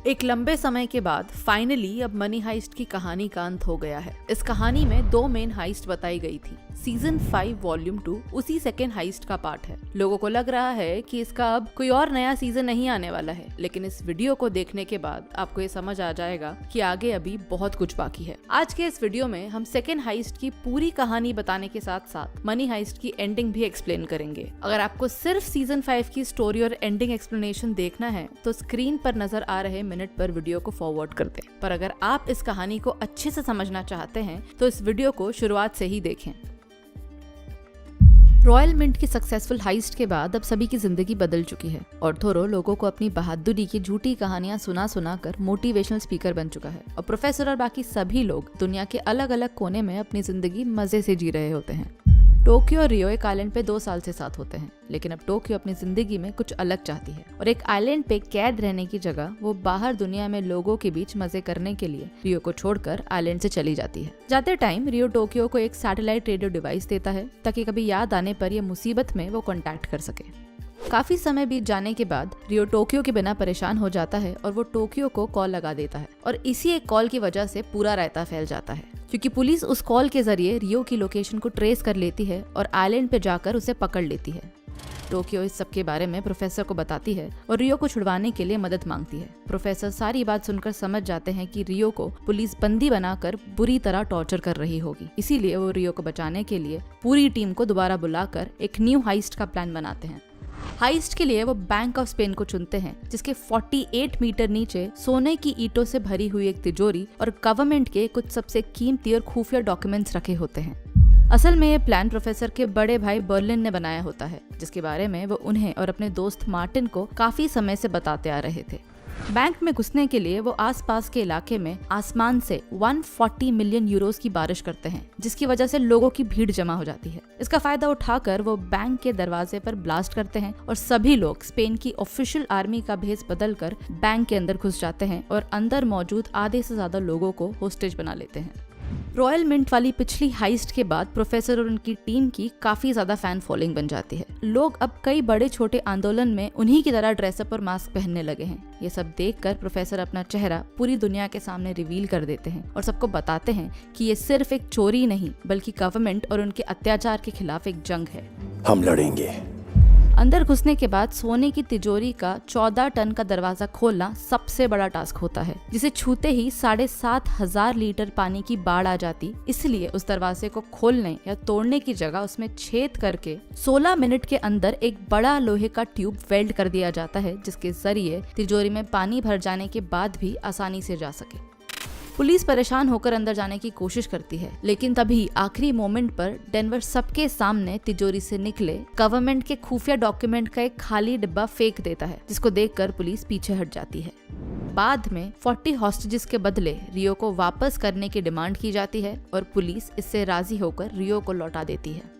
एक लंबे समय के बाद फाइनली अब मनी हाइस्ट की कहानी का अंत हो गया है। इस कहानी में 2 मेन हाइस्ट बताई गई थी। सीजन 5 वॉल्यूम 2 उसी सेकेंड हाइस्ट का पार्ट है। लोगों को लग रहा है कि इसका अब कोई और नया सीजन नहीं आने वाला है, लेकिन इस वीडियो को देखने के बाद आपको ये समझ आ जाएगा कि आगे अभी बहुत कुछ बाकी है। आज के इस वीडियो में हम सेकेंड हाइस्ट की पूरी कहानी बताने के साथ साथ मनी हाइस्ट की एंडिंग भी एक्सप्लेन करेंगे। अगर आपको सिर्फ सीजन 5 की स्टोरी और एंडिंग एक्सप्लेनेशन देखना है तो स्क्रीन पर नजर आ रहे मिनट पर वीडियो को फॉरवर्ड कर दें। पर अगर आप इस कहानी को अच्छे से समझना चाहते हैं तो इस वीडियो को शुरुआत से ही देखें। रॉयल मिंट की सक्सेसफुल हाइस्ट के बाद अब सभी की जिंदगी बदल चुकी है और थोरो लोगों को अपनी बहादुरी की झूठी कहानियां सुना कर मोटिवेशनल स्पीकर बन चुका है और प्रोफेसर और बाकी सभी लोग दुनिया के अलग अलग कोने में अपनी जिंदगी मजे से जी रहे होते हैं। टोक्यो और रियो एक आइलैंड पे 2 साल से साथ होते हैं, लेकिन अब टोक्यो अपनी जिंदगी में कुछ अलग चाहती है और एक आइलैंड पे कैद रहने की जगह वो बाहर दुनिया में लोगों के बीच मजे करने के लिए रियो को छोड़कर आइलैंड से चली जाती है। जाते टाइम रियो टोक्यो को एक सैटेलाइट रेडियो डिवाइस देता है ताकि कभी याद आने पर या मुसीबत में वो कॉन्टैक्ट कर सके। काफी समय बीत जाने के बाद रियो टोक्यो के बिना परेशान हो जाता है और वो टोक्यो को कॉल लगा देता है और इसी एक कॉल की वजह से पूरा रायता फैल जाता है, क्योंकि पुलिस उस कॉल के जरिए रियो की लोकेशन को ट्रेस कर लेती है और आइलैंड पे जाकर उसे पकड़ लेती है। टोक्यो इस सब के बारे में प्रोफेसर को बताती है और रियो को छुड़वाने के लिए मदद मांगती है। प्रोफेसर सारी बात सुनकर समझ जाते हैं कि रियो को पुलिस बंदी बनाकर बुरी तरह टॉर्चर कर रही होगी, इसीलिए वो रियो को बचाने के लिए पूरी टीम को दोबारा बुलाकर एक न्यू हाइस्ट का प्लान बनाते हैं। हाइस्ट के लिए वो बैंक ऑफ स्पेन को चुनते हैं, जिसके 48 मीटर नीचे सोने की ईंटों से भरी हुई एक तिजोरी और गवर्नमेंट के कुछ सबसे कीमती और खुफिया डॉक्यूमेंट्स रखे होते हैं। असल में ये प्लान प्रोफेसर के बड़े भाई बर्लिन ने बनाया होता है, जिसके बारे में वो उन्हें और अपने दोस्त मार्टिन को काफी समय से बताते आ रहे थे। बैंक में घुसने के लिए वो आसपास के इलाके में आसमान से 140 मिलियन यूरोस की बारिश करते हैं, जिसकी वजह से लोगों की भीड़ जमा हो जाती है। इसका फायदा उठाकर वो बैंक के दरवाजे पर ब्लास्ट करते हैं और सभी लोग स्पेन की ऑफिशियल आर्मी का भेष बदलकर बैंक के अंदर घुस जाते हैं और अंदर मौजूद आधे से ज्यादा लोगों को होस्टेज बना लेते हैं। रॉयल मिंट वाली पिछली हाइस्ट के बाद प्रोफेसर और उनकी टीम की काफी ज्यादा फैन फॉलोइंग बन जाती है। लोग अब कई बड़े छोटे आंदोलन में उन्हीं की तरह ड्रेसअप और मास्क पहनने लगे हैं। ये सब देखकर प्रोफेसर अपना चेहरा पूरी दुनिया के सामने रिवील कर देते हैं और सबको बताते हैं कि ये सिर्फ एक चोरी नहीं बल्कि गवर्नमेंट और उनके अत्याचार के खिलाफ एक जंग है। हम लड़ेंगे। अंदर घुसने के बाद सोने की तिजोरी का 14 टन का दरवाजा खोलना सबसे बड़ा टास्क होता है, जिसे छूते ही 7,500 लीटर पानी की बाढ़ आ जाती। इसलिए उस दरवाजे को खोलने या तोड़ने की जगह उसमें छेद करके 16 मिनट के अंदर एक बड़ा लोहे का ट्यूब वेल्ड कर दिया जाता है, जिसके जरिए तिजोरी में पानी भर जाने के बाद भी आसानी से जा सके। पुलिस परेशान होकर अंदर जाने की कोशिश करती है, लेकिन तभी आखिरी मोमेंट पर डेनवर सबके सामने तिजोरी से निकले गवर्नमेंट के खुफिया डॉक्यूमेंट का एक खाली डिब्बा फेंक देता है, जिसको देखकर पुलिस पीछे हट जाती है। बाद में 40 हॉस्टेजेस के बदले रियो को वापस करने की डिमांड की जाती है और पुलिस इससे राजी होकर रियो को लौटा देती है।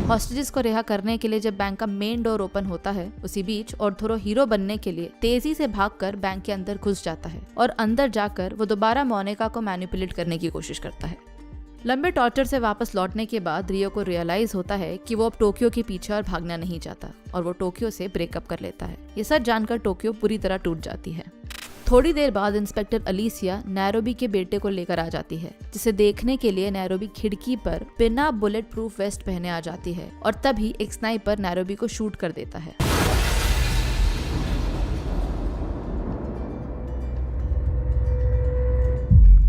हॉस्टेजेस को रिहा करने के लिए जब बैंक का मेन डोर ओपन होता है, उसी बीच ऑर्थोरो हीरो बनने के लिए तेजी से भागकर बैंक के अंदर घुस जाता है और अंदर जाकर वो दोबारा मोनिका को मैनिपुलेट करने की कोशिश करता है। लंबे टॉर्चर से वापस लौटने के बाद रियो को रियलाइज होता है कि वो अब टोक्यो के पीछे और भागना नहीं चाहता और वो टोक्यो से ब्रेकअप कर लेता है। ये सच जानकर टोक्यो पूरी तरह टूट जाती है। थोड़ी देर बाद इंस्पेक्टर अलीसिया नैरोबी के बेटे को लेकर आ जाती है, जिसे देखने के लिए नैरोबी खिड़की पर बिना बुलेट प्रूफ वेस्ट पहने आ जाती है और तभी एक स्नाइपर नैरोबी को शूट कर देता है।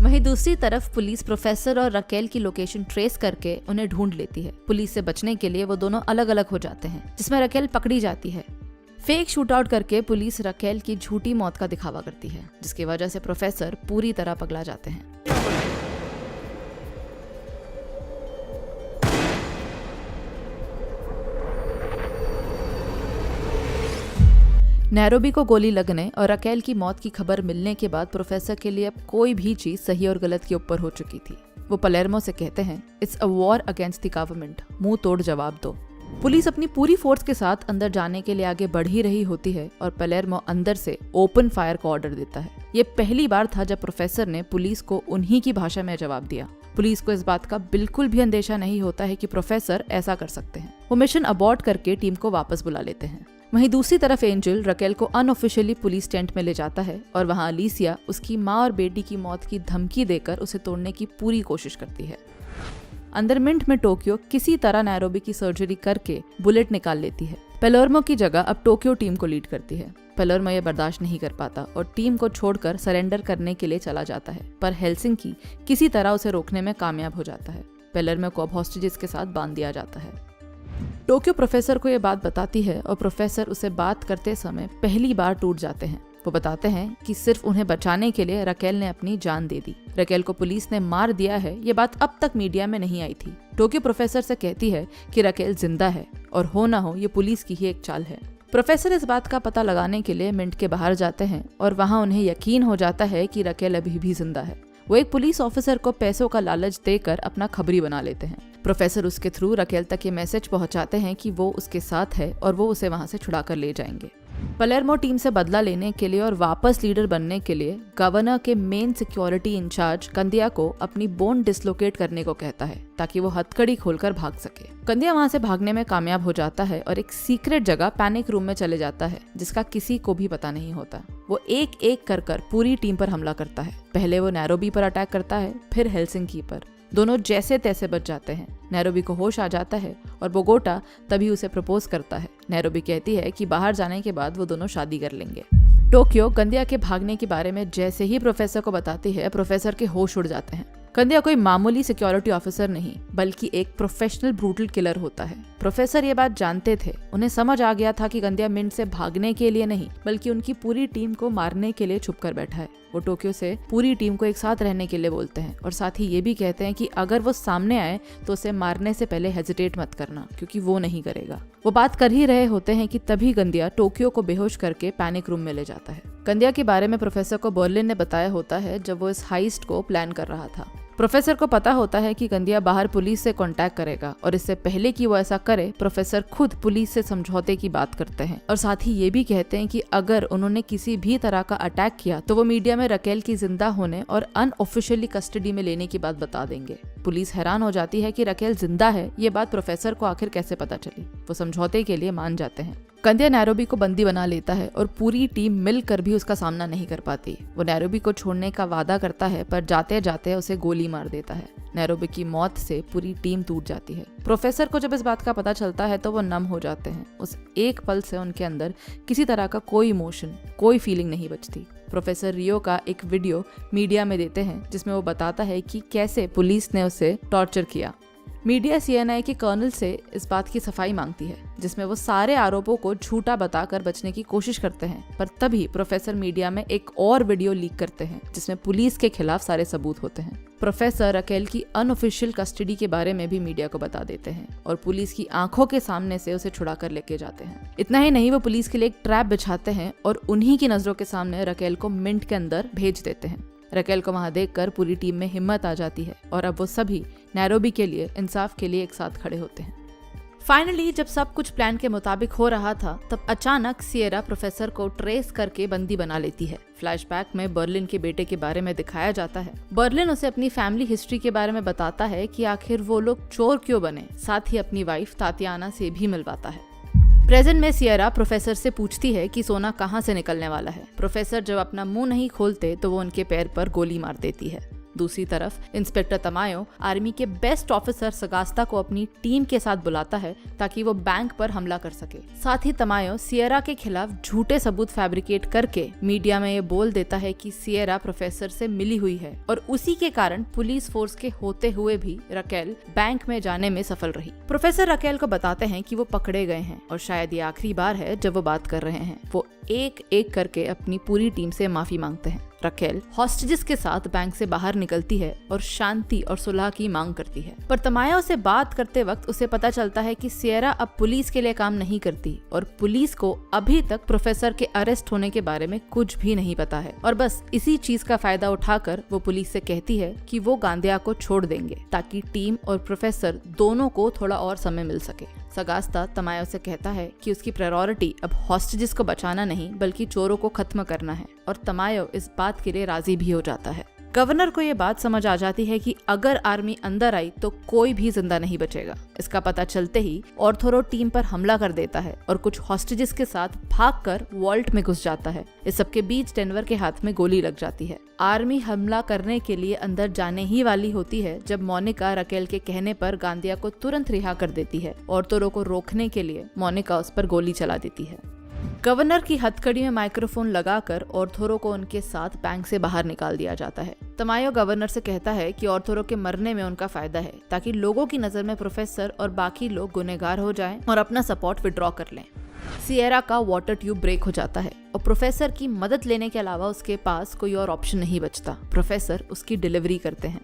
वहीं दूसरी तरफ पुलिस प्रोफेसर और रकेल की लोकेशन ट्रेस करके उन्हें ढूंढ लेती है। पुलिस से बचने के लिए वो दोनों अलग अलग हो जाते हैं, जिसमें रकेल पकड़ी जाती है। फेक शूटआउट करके पुलिस रकेल की झूठी मौत का दिखावा करती है, जिसकी वजह से प्रोफेसर पूरी तरह पगला जाते हैं। नैरोबी को गोली लगने और रकेल की मौत की खबर मिलने के बाद प्रोफेसर के लिए अब कोई भी चीज सही और गलत के ऊपर हो चुकी थी। वो पलेर्मो से कहते हैं, it's a war against the government, मुंह तोड़ जवाब दो। पुलिस अपनी पूरी फोर्स के साथ अंदर जाने के लिए आगे बढ़ ही रही होती है और पलेर्मो अंदर से ओपन फायर का ऑर्डर देता है। ये पहली बार था जब प्रोफेसर ने पुलिस को उन्हीं की भाषा में जवाब दिया। पुलिस को इस बात का बिल्कुल भी अंदेशा नहीं होता है कि प्रोफेसर ऐसा कर सकते हैं। वो मिशन अबॉर्ट करके टीम को वापस बुला लेते हैं। वहीं दूसरी तरफ एंजल रकेल को अनऑफिशियली पुलिस टेंट में ले जाता है और वहां अलीसिया उसकी माँ और बेटी की मौत की धमकी देकर उसे तोड़ने की पूरी कोशिश करती है। अंदर मिनट में टोक्यो किसी तरह नैरोबी की सर्जरी करके बुलेट निकाल लेती है। पेलेर्मो की जगह अब टोक्यो टीम को लीड करती है। पेलेर्मो ये बर्दाश्त नहीं कर पाता और टीम को छोड़कर सरेंडर करने के लिए चला जाता है, पर हेलसिंकी किसी तरह उसे रोकने में कामयाब हो जाता है। पेलेर्मो को अब हॉस्टेजेस के साथ बांध दिया जाता है। टोक्यो प्रोफेसर को ये बात बताती है और प्रोफेसर उसे बात करते समय पहली बार टूट जाते हैं। वो बताते हैं कि सिर्फ उन्हें बचाने के लिए रकेल ने अपनी जान दे दी। रकेल को पुलिस ने मार दिया है, ये बात अब तक मीडिया में नहीं आई थी। टोक्यो प्रोफेसर से कहती है कि रकेल जिंदा है और हो ना हो ये पुलिस की ही एक चाल है। प्रोफेसर इस बात का पता लगाने के लिए मिंट के बाहर जाते हैं और वहाँ उन्हें यकीन हो जाता है कि रकेल अभी भी जिंदा है। वो एक पुलिस ऑफिसर को पैसों का लालच देकर अपना खबरी बना लेते हैं। प्रोफेसर उसके थ्रू रकेल तक ये मैसेज पहुंचाते हैं कि वो उसके साथ है और वो उसे वहां से छुड़ा कर ले जाएंगे। पेलेर्मो टीम से बदला लेने के लिए और वापस लीडर बनने के लिए गवर्नर के मेन सिक्योरिटी इंचार्ज कंदिया को अपनी बोन डिसलोकेट करने को कहता है ताकि वो हथकड़ी खोलकर भाग सके। कंदिया वहां से भागने में कामयाब हो जाता है और एक सीक्रेट जगह पैनिक रूम में चले जाता है जिसका किसी को भी पता नहीं होता। वो एक एक कर पूरी टीम पर हमला करता है। पहले वो नैरोबी पर अटैक करता है, फिर हेलसिंकी पर। दोनों जैसे तैसे बच जाते हैं। नैरोबी को होश आ जाता है और बोगोटा तभी उसे प्रपोज करता है। नैरोबी कहती है कि बाहर जाने के बाद वो दोनों शादी कर लेंगे। टोक्यो कंदिया के भागने के बारे में जैसे ही प्रोफेसर को बताती है, प्रोफेसर के होश उड़ जाते हैं। कंदिया कोई मामूली सिक्योरिटी ऑफिसर नहीं बल्कि एक प्रोफेशनल ब्रूटल किलर होता है। प्रोफेसर ये बात जानते थे। उन्हें समझ आ गया था कि कंदिया मिंट से भागने के लिए नहीं बल्कि उनकी पूरी टीम को मारने के लिए छुप कर बैठा है। वो टोक्यो से पूरी टीम को एक साथ रहने के लिए बोलते हैं और साथ ही ये भी कहते हैं कि अगर वो सामने आए तो उसे मारने से पहले हेजिटेट मत करना, क्योंकि वो नहीं करेगा। वो बात कर ही रहे होते हैं कि तभी कंदिया टोक्यो को बेहोश करके पैनिक रूम में ले जाता है। कंदिया के बारे में प्रोफेसर को बर्लिन ने बताया होता है जब वो इस हाइस्ट को प्लान कर रहा था। प्रोफेसर को पता होता है कि कंदिया बाहर पुलिस से कांटेक्ट करेगा और इससे पहले कि वो ऐसा करे, प्रोफेसर खुद पुलिस से समझौते की बात करते हैं और साथ ही ये भी कहते हैं कि अगर उन्होंने किसी भी तरह का अटैक किया तो वो मीडिया में रकेल की जिंदा होने और अनऑफिशियली कस्टडी में लेने की बात बता देंगे। पुलिस हैरान हो जाती है कि रकेल जिंदा है, ये बात प्रोफेसर को आखिर कैसे पता चली। वो समझौते के लिए मान जाते हैं। कंदिया नैरोबी को बंदी बना लेता है और पूरी टीम मिलकर भी उसका सामना नहीं कर पाती। वो नैरोबी को छोड़ने का वादा करता है पर जाते जाते उसे गोली मार देता है। नैरोबी की मौत से पूरी टीम टूट जाती है। प्रोफेसर को जब इस बात का पता चलता है तो वो नम हो जाते हैं। उस एक पल से उनके अंदर किसी तरह का कोई इमोशन, कोई फीलिंग नहीं बचती। प्रोफेसर रियो का एक वीडियो मीडिया में देते हैं जिसमें वो बताता है कि कैसे पुलिस ने उसे टॉर्चर किया। मीडिया सीएनआई के कर्नल से इस बात की सफाई मांगती है जिसमें वो सारे आरोपों को झूठा बताकर बचने की कोशिश करते हैं, पर तभी प्रोफेसर मीडिया में एक और वीडियो लीक करते हैं जिसमें पुलिस के खिलाफ सारे सबूत होते हैं। प्रोफेसर रकेल की अनऑफिशियल कस्टडी के बारे में भी मीडिया को बता देते हैं और पुलिस की आंखों के सामने से उसे छुड़ा कर लेके जाते हैं। इतना ही नहीं, वो पुलिस के लिए एक ट्रैप बिछाते हैं और उन्हीं की नजरों के सामने रकेल को मिंट के अंदर भेज देते हैं। रकेल को वहां देखकर पूरी टीम में हिम्मत आ जाती है और अब वो सभी नैरोबी के लिए, इंसाफ के लिए एक साथ खड़े होते हैं। फाइनली जब सब कुछ प्लान के मुताबिक हो रहा था तब अचानक सिएरा प्रोफेसर को ट्रेस करके बंदी बना लेती है। फ्लैशबैक में बर्लिन के बेटे के बारे में दिखाया जाता है। बर्लिन उसे अपनी फैमिली हिस्ट्री के बारे में बताता है कि आखिर वो लोग चोर क्यों बने, साथ ही अपनी वाइफ तातियाना से भी मिलवाता है। प्रेजेंट में सिएरा प्रोफेसर से पूछती है कि सोना कहाँ से निकलने वाला है। प्रोफेसर जब अपना मुंह नहीं खोलते तो वो उनके पैर पर गोली मार देती है। दूसरी तरफ इंस्पेक्टर तमायो आर्मी के बेस्ट ऑफिसर सगास्ता को अपनी टीम के साथ बुलाता है ताकि वो बैंक पर हमला कर सके। साथ ही तमायो सिएरा के खिलाफ झूठे सबूत फैब्रिकेट करके मीडिया में ये बोल देता है कि सिएरा प्रोफेसर से मिली हुई है और उसी के कारण पुलिस फोर्स के होते हुए भी रकेल बैंक में जाने में सफल रही। प्रोफेसर रकेल को बताते हैं कि वो पकड़े गए हैं और शायद ये आखिरी बार है जब वो बात कर रहे हैं। वो एक एक करके अपनी पूरी टीम से माफी मांगते हैं। रकेल हॉस्टेजेस के साथ बैंक से बाहर निकलती है और शांति और सुलह की मांग करती है, पर तमाया से बात करते वक्त उसे पता चलता है कि सिएरा अब पुलिस के लिए काम नहीं करती और पुलिस को अभी तक प्रोफेसर के अरेस्ट होने के बारे में कुछ भी नहीं पता है और बस इसी चीज का फायदा उठाकर वो पुलिस से कहती है कि वो गांधिया को छोड़ देंगे ताकि टीम और प्रोफेसर दोनों को थोड़ा और समय मिल सके। सगास्ता तमायो से कहता है कि उसकी प्रायोरिटी अब हॉस्टेजेस को बचाना नहीं बल्कि चोरों को खत्म करना है और तमायो इस बात के लिए राजी भी हो जाता है। गवर्नर को ये बात समझ आ जाती है कि अगर आर्मी अंदर आई तो कोई भी जिंदा नहीं बचेगा। इसका पता चलते ही ऑर्थोरो टीम पर हमला कर देता है और कुछ हॉस्टेजेस के साथ भागकर वॉल्ट में घुस जाता है। इस सबके बीच डेनवर के हाथ में गोली लग जाती है। आर्मी हमला करने के लिए अंदर जाने ही वाली होती है जब मोनिका रकेल के कहने पर गांदिया को तुरंत रिहा कर देती है। ऑर्थोरो को रोकने के लिए मोनिका उस पर गोली चला देती है। गवर्नर की हथकड़ी में माइक्रोफोन लगाकर ऑर्थोरो को उनके साथ बैंक से बाहर निकाल दिया जाता है। तमायो गवर्नर से कहता है कि ऑर्थोरो के मरने में उनका फायदा है ताकि लोगों की नजर में प्रोफेसर और बाकी लोग गुनहगार हो जाएं और अपना सपोर्ट विड्रॉ कर लें। सिएरा का वाटर ट्यूब ब्रेक हो जाता है और प्रोफेसर की मदद लेने के अलावा उसके पास कोई और ऑप्शन नहीं बचता। प्रोफेसर उसकी डिलीवरी करते हैं।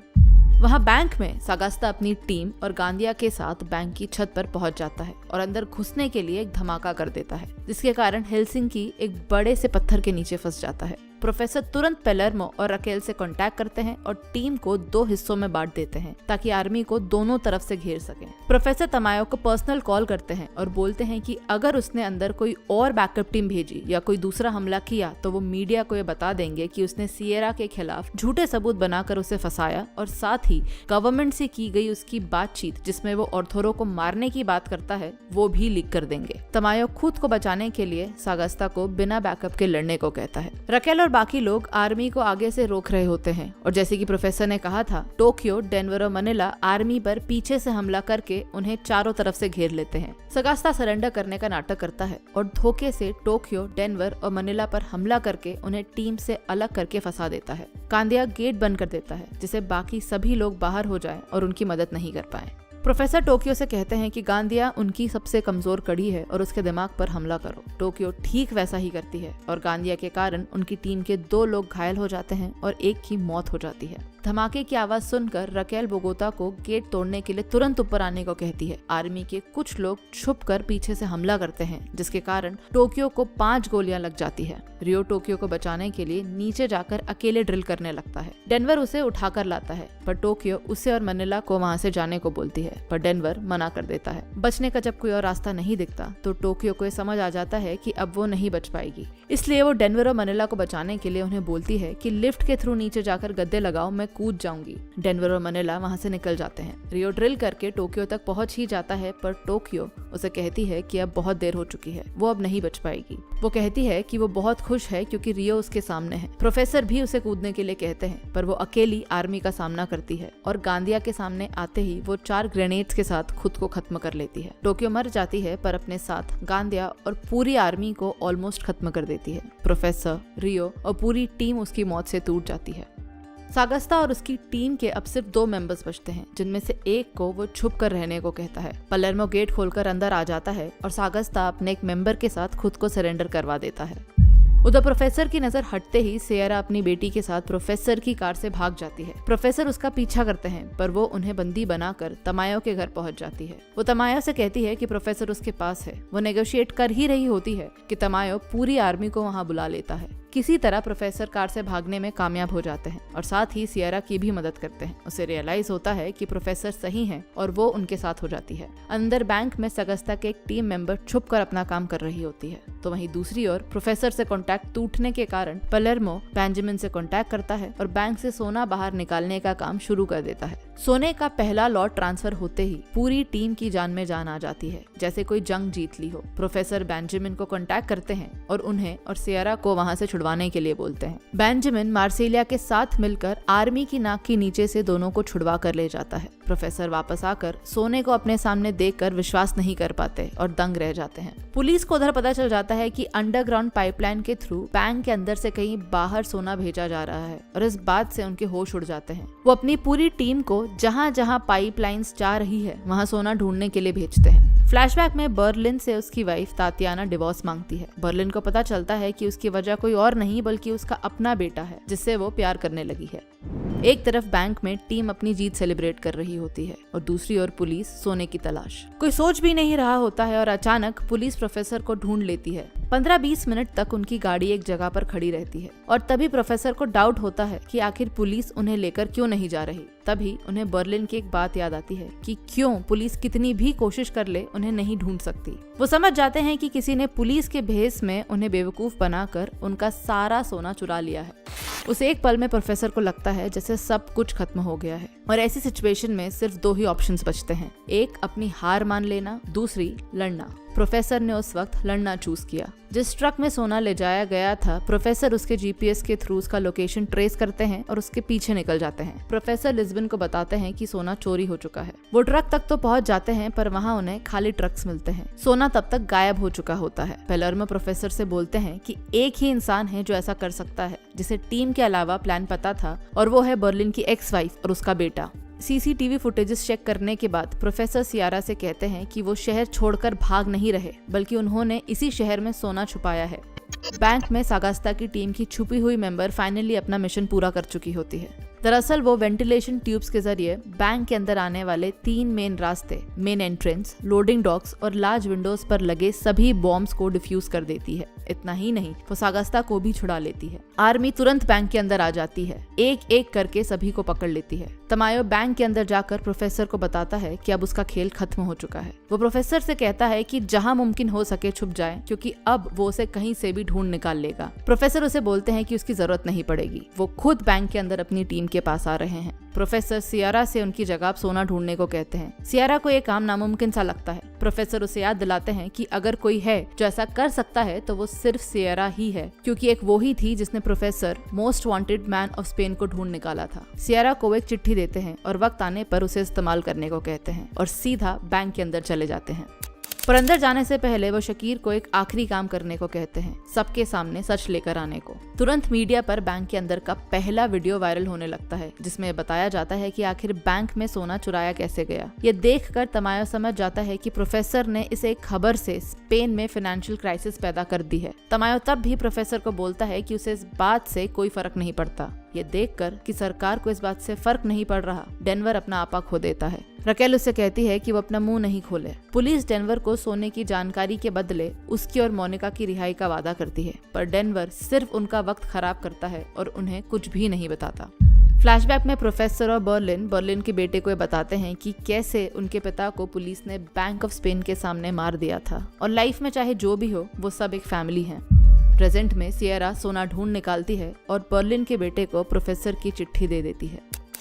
वहाँ बैंक में सागास्ता अपनी टीम और गांदिया के साथ बैंक की छत पर पहुंच जाता है और अंदर घुसने के लिए एक धमाका कर देता है, जिसके कारण हेलसिंकी एक बड़े से पत्थर के नीचे फंस जाता है। प्रोफेसर तुरंत पेलर्मो और रकेल से कांटेक्ट करते हैं और टीम को 2 हिस्सों में बांट देते हैं ताकि आर्मी को दोनों तरफ से घेर सकें। प्रोफेसर तमायो को पर्सनल कॉल करते हैं और बोलते हैं कि अगर उसने अंदर कोई और बैकअप टीम भेजी या कोई दूसरा हमला किया तो वो मीडिया को ये बता देंगे कि उसने सिएरा के खिलाफ झूठे सबूत बनाकर उसे फंसाया और साथ ही गवर्नमेंट से की गई उसकी बातचीत जिसमें वो ऑर्थोरो को मारने की बात करता है वो भी लीक कर देंगे। तमायो खुद को बचाने के लिए सागास्ता को बिना बैकअप के लड़ने को कहता है। रकेल और बाकी लोग आर्मी को आगे से रोक रहे होते हैं और जैसे कि प्रोफेसर ने कहा था, टोक्यो, डेनवर और मनीला आर्मी पर पीछे से हमला करके उन्हें चारों तरफ से घेर लेते हैं। सागास्ता सरेंडर करने का नाटक करता है और धोखे से टोक्यो, डेनवर और मनीला पर हमला करके उन्हें टीम से अलग करके फंसा देता है। गांदिया गेट बंद कर देता है जिससे बाकी सभी लोग बाहर हो जाएं और उनकी मदद नहीं कर पाए। प्रोफेसर टोक्यो से कहते हैं कि गांदिया उनकी सबसे कमजोर कड़ी है और उसके दिमाग पर हमला करो। टोक्यो ठीक वैसा ही करती है और गांदिया के कारण उनकी टीम के 2 लोग घायल हो जाते हैं और एक की मौत हो जाती है। धमाके की आवाज सुनकर रकेल बोगोता को गेट तोड़ने के लिए तुरंत ऊपर आने को कहती है। आर्मी के कुछ लोग छुपकर पीछे से हमला करते हैं जिसके कारण टोक्यो को 5 गोलियां लग जाती है। रियो टोक्यो को बचाने के लिए नीचे जाकर अकेले ड्रिल करने लगता है। डेनवर उसे उठाकर लाता है पर टोक्यो उसे और मनीला को वहाँ से जाने को बोलती है पर डेनवर मना कर देता है। बचने का जब कोई और रास्ता नहीं दिखता तो टोक्यो को समझ आ जाता है कि अब वो नहीं बच पाएगी, इसलिए वो डेनवर और मनीला को बचाने के लिए उन्हें बोलती है कि लिफ्ट के थ्रू नीचे जाकर गद्दे लगाओ, मैं कूद जाऊंगी। डेनवर और मनीला वहाँ से निकल जाते हैं। रियो ड्रिल करके टोक्यो तक पहुँच ही जाता है पर टोक्यो उसे कहती है कि अब बहुत देर हो चुकी है, वो अब नहीं बच पाएगी। वो कहती है कि वो बहुत खुश है क्योंकि रियो उसके सामने है। प्रोफेसर भी उसे कूदने के लिए कहते हैं पर वो अकेली आर्मी का सामना करती है और गांदिया के सामने आते ही वो 4 ग्रेनेड्स के साथ खुद को खत्म कर लेती है। टोक्यो मर जाती है पर अपने साथ गांदिया और पूरी आर्मी को ऑलमोस्ट खत्म कर देती है। प्रोफेसर, रियो और पूरी टीम उसकी मौत से टूट जाती है। सागास्ता और उसकी टीम के अब सिर्फ 2 मेंबर्स बचते हैं जिनमें से एक को वो छुप कर रहने को कहता है। पलेर्मो गेट खोलकर अंदर आ जाता है और सागास्ता अपने एक मेंबर के साथ खुद को सरेंडर करवा देता है। उधर प्रोफेसर की नजर हटते ही सिएरा अपनी बेटी के साथ प्रोफेसर की कार से भाग जाती है। प्रोफेसर उसका पीछा करते हैं पर वो उन्हें बंदी बनाकर तमायो के घर पहुंच जाती है। वो तमायो से कहती है कि प्रोफेसर उसके पास है। वो नेगोशिएट कर ही रही होती है कि तमायो पूरी आर्मी को वहां बुला लेता है। किसी तरह प्रोफेसर कार से भागने में कामयाब हो जाते हैं और साथ ही सिएरा की भी मदद करते हैं। उसे रियलाइज होता है कि प्रोफेसर सही हैं और वो उनके साथ हो जाती है। अंदर बैंक में सागास्ता के एक टीम मेंबर छुपकर अपना काम कर रही होती है तो वहीं दूसरी ओर प्रोफेसर से कांटेक्ट टूटने के कारण पलेर्मो बेंजामिन से कांटेक्ट करता है और बैंक से सोना बाहर निकालने का काम शुरू कर देता है। सोने का पहला लॉट ट्रांसफर होते ही पूरी टीम की जान में जान आ जाती है, जैसे कोई जंग जीत ली हो। प्रोफेसर बेंजामिन को कांटेक्ट करते हैं और उन्हें और सिएरा को वहां से छुड़वाने के लिए बोलते हैं। बेंजामिन मार्सिलिया के साथ मिलकर आर्मी की नाक के नीचे से दोनों को छुड़वा कर ले जाता है। प्रोफेसर वापस आकर सोने को अपने सामने देखकर विश्वास नहीं कर पाते और दंग रह जाते हैं। पुलिस को उधर पता चल जाता है कि अंडरग्राउंड पाइपलाइन के थ्रू बैंक के अंदर से कहीं बाहर सोना भेजा जा रहा है और इस बात से उनके होश उड़ जाते हैं। वो अपनी पूरी टीम को जहाँ जहाँ पाइपलाइंस जा रही है वहाँ सोना ढूंढने के लिए भेजते हैं। फ्लैशबैक में बर्लिन से उसकी वाइफ तातियाना डिवोर्स मांगती है। बर्लिन को पता चलता है कि उसकी वजह कोई और नहीं बल्कि उसका अपना बेटा है जिससे वो प्यार करने लगी है। एक तरफ बैंक में टीम अपनी जीत सेलिब्रेट कर रही होती है और दूसरी ओर पुलिस सोने की तलाश। कोई सोच भी नहीं रहा होता है और अचानक पुलिस प्रोफेसर को ढूंढ लेती है। 15-20 मिनट तक उनकी गाड़ी एक जगह पर खड़ी रहती है और तभी प्रोफेसर को डाउट होता है कि आखिर पुलिस उन्हें लेकर क्यों नहीं जा रही। तभी उन्हें बर्लिन की एक बात याद आती है कि क्यों पुलिस कितनी भी कोशिश कर ले उन्हें नहीं ढूंढ सकती। वो समझ जाते हैं कि किसी ने पुलिस के भेस में उन्हें बेवकूफ बनाकर उनका सारा सोना चुरा लिया है। उस एक पल में प्रोफेसर को लगता है जैसे सब कुछ खत्म हो गया है और ऐसी सिचुएशन में सिर्फ 2 ही ऑप्शंस बचते हैं, एक अपनी हार मान लेना, दूसरी लड़ना। प्रोफेसर ने उस वक्त लड़ना चूज किया। जिस ट्रक में सोना ले जाया गया था, प्रोफेसर उसके जीपीएस के थ्रू उसका लोकेशन ट्रेस करते हैं और उसके पीछे निकल जाते हैं। प्रोफेसर लिस्बन को बताते हैं कि सोना चोरी हो चुका है। वो ट्रक तक तो पहुंच जाते हैं पर वहां उन्हें खाली ट्रक्स मिलते हैं। सोना तब तक गायब हो चुका होता है। पेलर्मो प्रोफेसर से बोलते हैं कि एक ही इंसान है जो ऐसा कर सकता है, जिसे टीम के अलावा प्लान पता था, और वो है बर्लिन की एक्स वाइफ और उसका बेटा। सीसीटीवी फुटेजेस चेक करने के बाद प्रोफेसर सियारा से कहते हैं कि वो शहर छोड़कर भाग नहीं रहे, बल्कि उन्होंने इसी शहर में सोना छुपाया है। बैंक में सागास्ता की टीम की छुपी हुई मेंबर फाइनली अपना मिशन पूरा कर चुकी होती है। दरअसल वो वेंटिलेशन ट्यूब्स के जरिए बैंक के अंदर आने वाले 3 मेन रास्ते, मेन एंट्रेंस, लोडिंग डॉक्स और लार्ज विंडोज पर लगे सभी बॉम्ब्स को डिफ्यूज कर देती है। इतना ही नहीं, वो सागास्ता को भी छुड़ा लेती है। आर्मी तुरंत बैंक के अंदर आ जाती है, एक एक करके सभी को पकड़ लेती है। तमायो बैंक के अंदर जाकर प्रोफेसर को बताता है कि अब उसका खेल खत्म हो चुका है। वो प्रोफेसर से कहता है कि जहां मुमकिन हो सके छुप जाए, क्योंकि अब वो उसे कहीं से भी ढूंढ निकाल लेगा। प्रोफेसर उसे बोलते हैं कि उसकी जरूरत नहीं पड़ेगी, वो खुद बैंक के अंदर अपनी टीम के पास आ रहे हैं। प्रोफेसर सियारा से उनकी जगह सोना ढूंढने को कहते हैं। सियारा को ये काम नामुमकिन सा लगता है। प्रोफेसर उसे याद दिलाते हैं कि अगर कोई है जो ऐसा कर सकता है तो वो सिर्फ सियारा ही है, क्योंकि एक वो ही थी जिसने professor most wanted man of Spain को ढूंढ निकाला था। सियारा को एक चिट्ठी देते हैं और वक्त आने पर उसे इस्तेमाल करने को कहते हैं और सीधा बैंक के अंदर चले जाते हैं। पर अंदर जाने से पहले वो शकीर को एक आखिरी काम करने को कहते हैं, सबके सामने सच लेकर आने को। तुरंत मीडिया पर बैंक के अंदर का पहला वीडियो वायरल होने लगता है, जिसमें बताया जाता है कि आखिर बैंक में सोना चुराया कैसे गया। ये देखकर तमायो समझ जाता है कि प्रोफेसर ने इस एक खबर से स्पेन में फाइनेंशियल क्राइसिस पैदा कर दी है। तमायो तब भी प्रोफेसर को बोलता है कि उसे इस बात से कोई फर्क नहीं पड़ता। ये देखकर कि सरकार को इस बात से फर्क नहीं पड़ रहा, डेनवर अपना आपा खो देता है। रकेल उससे कहती है कि वो अपना मुंह नहीं खोले। पुलिस डेनवर को सोने की जानकारी के बदले उसकी और मोनिका की रिहाई का वादा करती है, पर डेनवर सिर्फ उनका वक्त खराब करता है और उन्हें कुछ भी नहीं बताता। फ्लैशबैक में प्रोफेसर और बर्लिन के बेटे को बताते हैं कि कैसे उनके पिता को पुलिस ने बैंक ऑफ स्पेन के सामने मार दिया था और लाइफ में चाहे जो भी हो वो सब एक फैमिली है। प्रेजेंट में सियरा सोना ढूंढ निकालती है और बर्लिन के बेटे को प्रोफेसर की चिट्ठी दे देती है।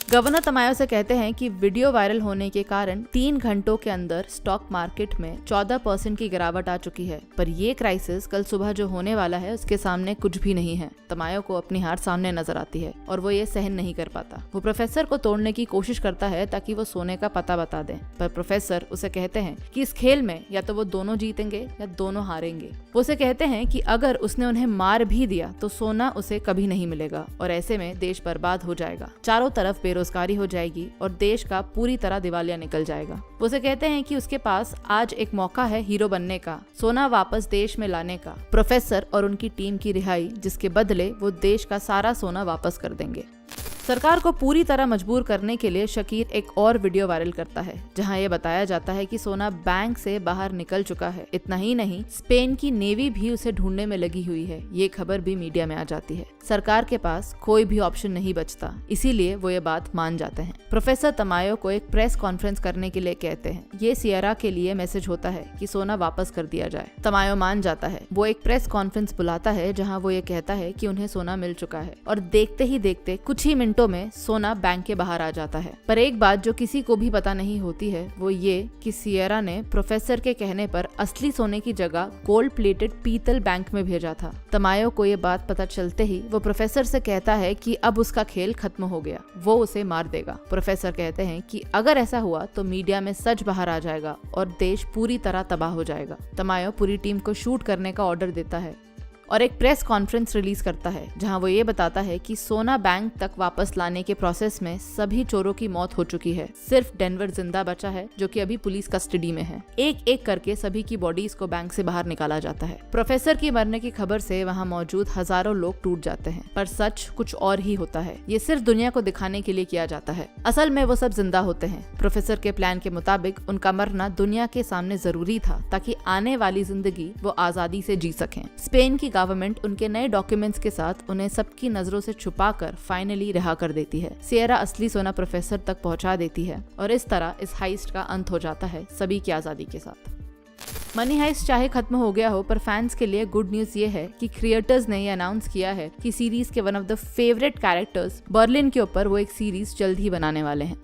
गवर्नर तमायो से कहते हैं कि वीडियो वायरल होने के कारण 3 घंटों के अंदर स्टॉक मार्केट में 14% की गिरावट आ चुकी है, पर ये क्राइसिस कल सुबह जो होने वाला है उसके सामने कुछ भी नहीं है। तमायो को अपनी हार सामने नजर आती है और वो ये सहन नहीं कर पाता। वो प्रोफेसर को तोड़ने की कोशिश करता है ताकि वो सोने का पता बता दे, पर प्रोफेसर उसे कहते हैं कि इस खेल में या तो वो दोनों जीतेंगे या दोनों हारेंगे। वो उसे कहते हैं कि अगर उसने उन्हें मार भी दिया तो सोना उसे कभी नहीं मिलेगा और ऐसे में देश बर्बाद हो जाएगा, चारों तरफ बेरोजगारी हो जाएगी और देश का पूरी तरह दिवालिया निकल जाएगा। वो उसे कहते हैं कि उसके पास आज एक मौका है हीरो बनने का, सोना वापस देश में लाने का, प्रोफेसर और उनकी टीम की रिहाई, जिसके बदले वो देश का सारा सोना वापस कर देंगे। सरकार को पूरी तरह मजबूर करने के लिए शकीर एक और वीडियो वायरल करता है जहां ये बताया जाता है कि सोना बैंक से बाहर निकल चुका है। इतना ही नहीं, स्पेन की नेवी भी उसे ढूंढने में लगी हुई है। ये खबर भी मीडिया में आ जाती है। सरकार के पास कोई भी ऑप्शन नहीं बचता, इसीलिए वो ये बात मान जाते हैं। प्रोफेसर तमायो को एक प्रेस कॉन्फ्रेंस करने के लिए कहते हैं। ये सियरा के लिए मैसेज होता है कि सोना वापस कर दिया जाए। तमायो मान जाता है। वो एक प्रेस कॉन्फ्रेंस बुलाता है जहाँ वो ये कहता है कि उन्हें सोना मिल चुका है और देखते ही देखते कुछ ही मिनटों में सोना बैंक के बाहर आ जाता है। पर एक बात जो किसी को भी पता नहीं होती है वो ये कि सियरा ने प्रोफेसर के कहने पर असली सोने की जगह गोल्ड प्लेटेड पीतल बैंक में भेजा था। तमायो को ये बात पता चलते ही वो प्रोफेसर से कहता है कि अब उसका खेल खत्म हो गया, वो उसे मार देगा। प्रोफेसर कहते हैं कि अगर ऐसा हुआ तो मीडिया में सच बाहर आ जाएगा और देश पूरी तरह तबाह हो जाएगा। तमायो पूरी टीम को शूट करने का ऑर्डर देता है और एक प्रेस कॉन्फ्रेंस रिलीज करता है जहां वो ये बताता है कि सोना बैंक तक वापस लाने के प्रोसेस में सभी चोरों की मौत हो चुकी है, सिर्फ डेनवर जिंदा बचा है जो कि अभी पुलिस कस्टडी में है। एक एक करके सभी की बॉडीज को बैंक से बाहर निकाला जाता है। प्रोफेसर की मरने की खबर से वहाँ मौजूद हजारों लोग टूट जाते हैं, पर सच कुछ और ही होता है। ये सिर्फ दुनिया को दिखाने के लिए किया जाता है, असल में वो सब जिंदा होते हैं। प्रोफेसर के प्लान के मुताबिक उनका मरना दुनिया के सामने जरूरी था ताकि आने वाली जिंदगी वो आजादी से जी सकें। स्पेन की गवर्नमेंट उनके नए डॉक्यूमेंट्स के साथ उन्हें सबकी नजरों से छुपाकर फाइनली रिहा कर देती है। सियरा असली सोना प्रोफेसर तक पहुंचा देती है और इस तरह इस हाइस्ट का अंत हो जाता है सभी की आजादी के साथ। मनी हाइस्ट चाहे खत्म हो गया हो, पर फैंस के लिए गुड न्यूज ये है कि क्रिएटर्स ने ये अनाउंस किया है कि सीरीज के one of the favourite characters Berlin के ऊपर वो एक सीरीज जल्द ही बनाने वाले हैं।